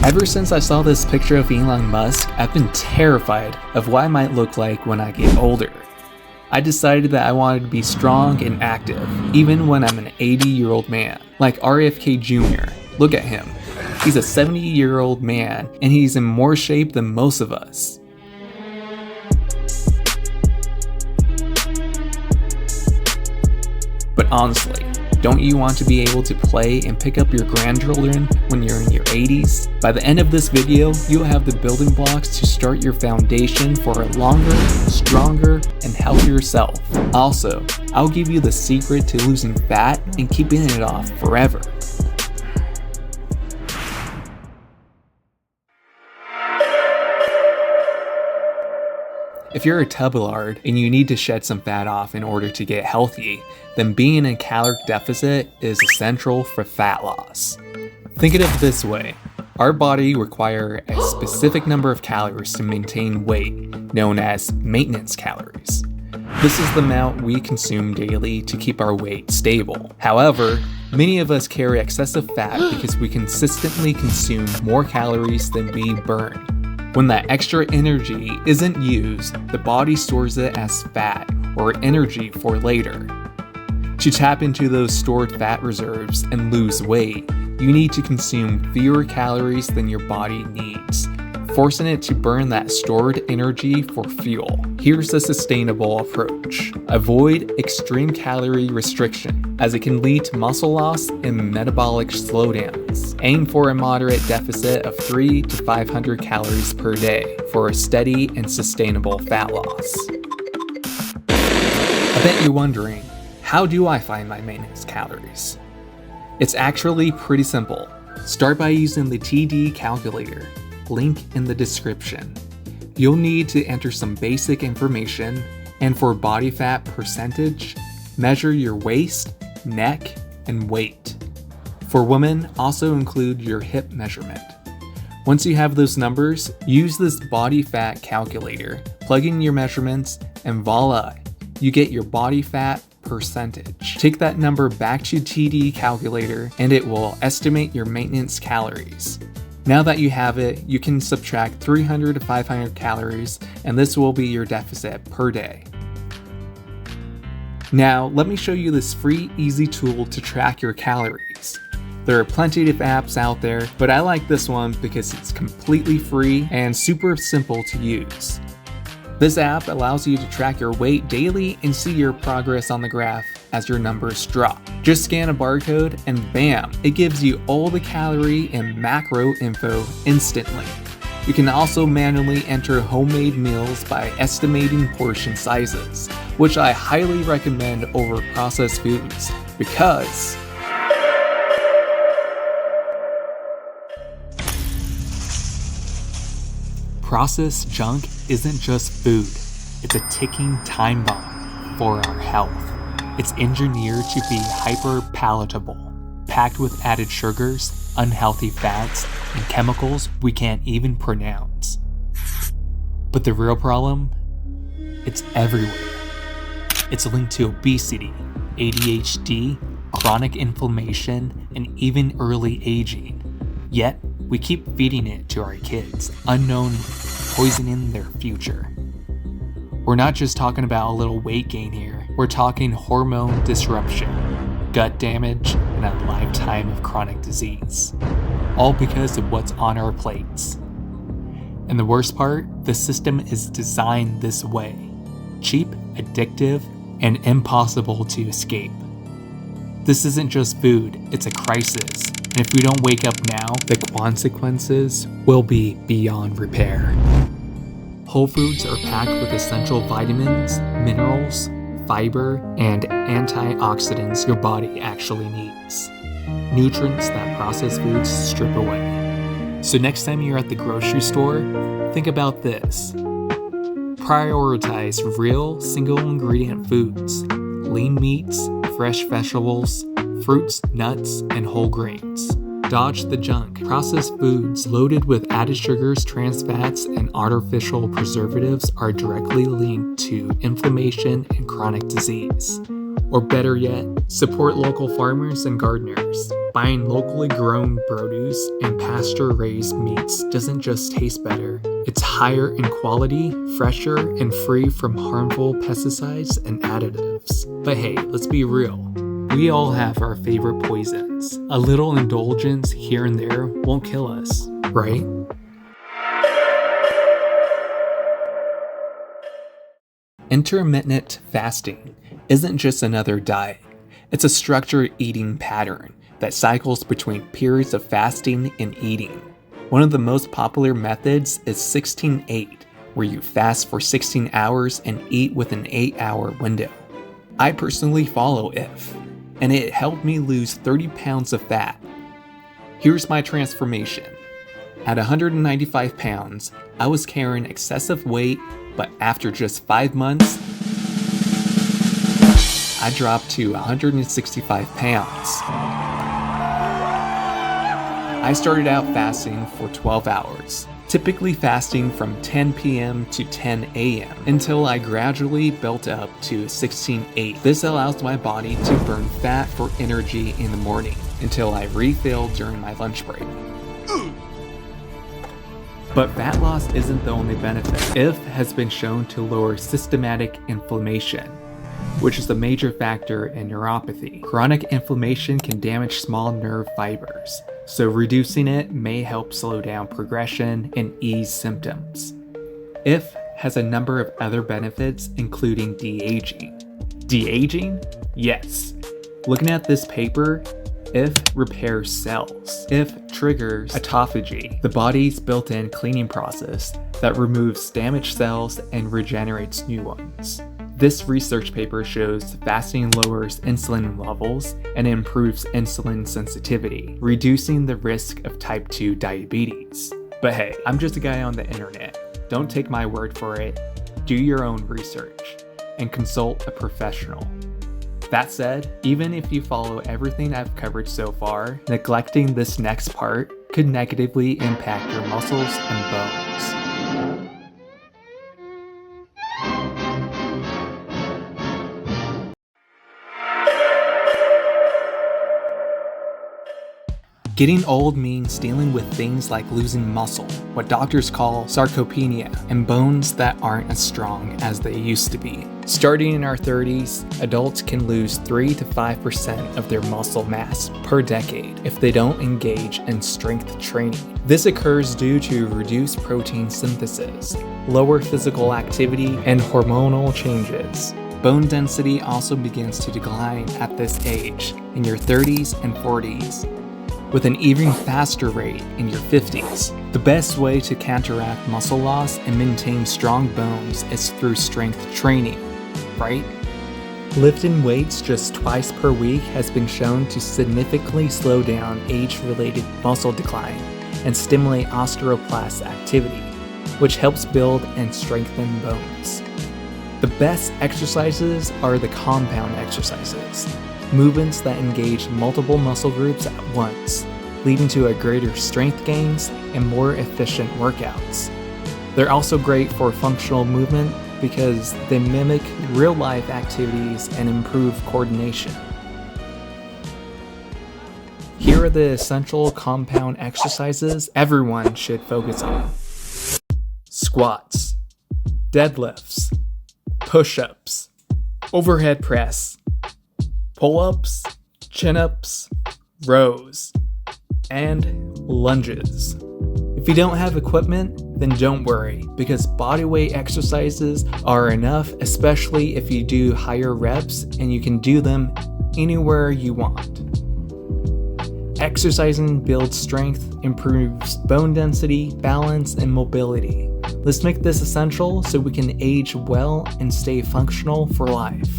Ever since I saw this picture of Elon Musk, I've been terrified of what I might look like when I get older. I decided that I wanted to be strong and active, even when I'm an 80-year-old man, like RFK Jr. Look at him. He's a 70-year-old man, and he's in more shape than most of us. But honestly, don't you want to be able to play and pick up your grandchildren when you're in your 80s? By the end of this video, you'll have the building blocks to start your foundation for a longer, stronger, and healthier self. Also, I'll give you the secret to losing fat and keeping it off forever. If you're a tubulard and you need to shed some fat off in order to get healthy, then being in a caloric deficit is essential for fat loss. Think of it this way. Our body requires a specific number of calories to maintain weight, known as maintenance calories. This is the amount we consume daily to keep our weight stable. However, many of us carry excessive fat because we consistently consume more calories than we burn. When that extra energy isn't used, the body stores it as fat or energy for later. To tap into those stored fat reserves and lose weight, you need to consume fewer calories than your body needs, forcing it to burn that stored energy for fuel. Here's the sustainable approach. Avoid extreme calorie restriction, as it can lead to muscle loss and metabolic slowdowns. Aim for a moderate deficit of 300 to 500 calories per day for a steady and sustainable fat loss. I bet you're wondering, how do I find my maintenance calories? It's actually pretty simple. Start by using the TDEE Calculator. Link in the description. You'll need to enter some basic information, and for body fat percentage, measure your waist, neck, and weight. For women, also include your hip measurement. Once you have those numbers, use this body fat calculator, plug in your measurements, and voila, you get your body fat percentage. Take that number back to TDEE Calculator, and it will estimate your maintenance calories. Now that you have it, you can subtract 300 to 500 calories, and this will be your deficit per day. Now, let me show you this free, easy tool to track your calories. There are plenty of apps out there, but I like this one because it's completely free and super simple to use. This app allows you to track your weight daily and see your progress on the graph as your numbers drop. Just scan a barcode and bam, it gives you all the calorie and macro info instantly. You can also manually enter homemade meals by estimating portion sizes, which I highly recommend over processed foods because processed junk isn't just food, it's a ticking time bomb for our health. It's engineered to be hyper-palatable, packed with added sugars, unhealthy fats, and chemicals we can't even pronounce. But the real problem? It's everywhere. It's linked to obesity, ADHD, chronic inflammation, and even early aging. Yet, we keep feeding it to our kids, unknowingly poisoning their future. We're not just talking about a little weight gain here, we're talking hormone disruption, gut damage, and a lifetime of chronic disease. All because of what's on our plates. And the worst part, the system is designed this way. Cheap, addictive, and impossible to escape. This isn't just food, it's a crisis. And if we don't wake up now, the consequences will be beyond repair. Whole foods are packed with essential vitamins, minerals, fiber, and antioxidants your body actually needs. Nutrients that processed foods strip away. So next time you're at the grocery store, think about this. Prioritize real, single-ingredient foods, lean meats, fresh vegetables, fruits, nuts, and whole grains. Dodge the junk. Processed foods loaded with added sugars, trans fats, and artificial preservatives are directly linked to inflammation and chronic disease. Or better yet, support local farmers and gardeners. Buying locally grown produce and pasture-raised meats doesn't just taste better, it's higher in quality, fresher, and free from harmful pesticides and additives. But hey, let's be real. We all have our favorite poisons. A little indulgence here and there won't kill us, right? Intermittent fasting isn't just another diet. It's a structured eating pattern that cycles between periods of fasting and eating. One of the most popular methods is 16-8, where you fast for 16 hours and eat with an 8-hour window. I personally follow IF, and it helped me lose 30 pounds of fat. Here's my transformation. At 195 pounds, I was carrying excessive weight, but after just 5 months, I dropped to 165 pounds. I started out fasting for 12 hours, typically fasting from 10 p.m. to 10 a.m. until I gradually built up to 16-8. This allows my body to burn fat for energy in the morning until I refill during my lunch break. But fat loss isn't the only benefit. IF has been shown to lower systematic inflammation, which is a major factor in neuropathy. Chronic inflammation can damage small nerve fibers, so reducing it may help slow down progression and ease symptoms. IF has a number of other benefits, including de-aging. De-aging? Yes. Looking at this paper, IF repairs cells. IF triggers autophagy, the body's built-in cleaning process that removes damaged cells and regenerates new ones. This research paper shows fasting lowers insulin levels and improves insulin sensitivity, reducing the risk of type 2 diabetes. But hey, I'm just a guy on the internet. Don't take my word for it. Do your own research and consult a professional. That said, even if you follow everything I've covered so far, neglecting this next part could negatively impact your muscles and bones. Getting old means dealing with things like losing muscle, what doctors call sarcopenia, and bones that aren't as strong as they used to be. Starting in our 30s, adults can lose 3 to 5% of their muscle mass per decade if they don't engage in strength training. This occurs due to reduced protein synthesis, lower physical activity, and hormonal changes. Bone density also begins to decline at this age, in your 30s and 40s, with an even faster rate in your 50s. The best way to counteract muscle loss and maintain strong bones is through strength training, right? Lifting weights just twice per week has been shown to significantly slow down age-related muscle decline and stimulate osteoblast activity, which helps build and strengthen bones. The best exercises are the compound exercises, movements that engage multiple muscle groups at once, leading to a greater strength gains and more efficient workouts. They're also great for functional movement because they mimic real-life activities and improve coordination. Here are the essential compound exercises everyone should focus on. Squats, deadlifts, push-ups, overhead press, pull-ups, chin-ups, rows, and lunges. If you don't have equipment, then don't worry, because bodyweight exercises are enough, especially if you do higher reps and you can do them anywhere you want. Exercising builds strength, improves bone density, balance, and mobility. Let's make this essential so we can age well and stay functional for life.